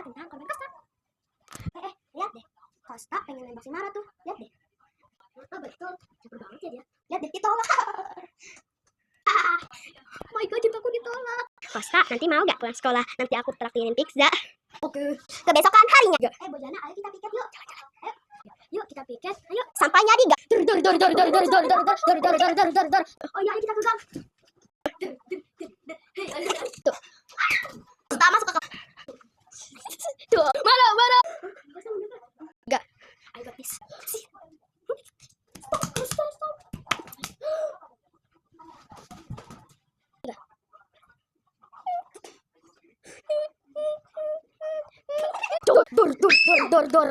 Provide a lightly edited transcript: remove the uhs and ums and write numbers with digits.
tentang korban Kosta. Lihat deh. Kosta pengen nembak si Mara tuh. Lihat deh. Oh betul. Caper banget ya dia. Lihat deh, ditolak. Oh my god, cintaku ditolak. Kosta, nanti mau gak pulang sekolah? Nanti aku traktirin pizza. Oke. Kebesokan harinya. Bojana, ayo kita piket yuk. Jalan-jalan. Ayo. Yuk kita piket. Ayo. Sampainya di gak? Dor. Oh iya, ayo kita ke gang. Tuh. Kita masuk ke kamar. Tuh, mana? Enggak. I got this. Stop. Enggak. Dor.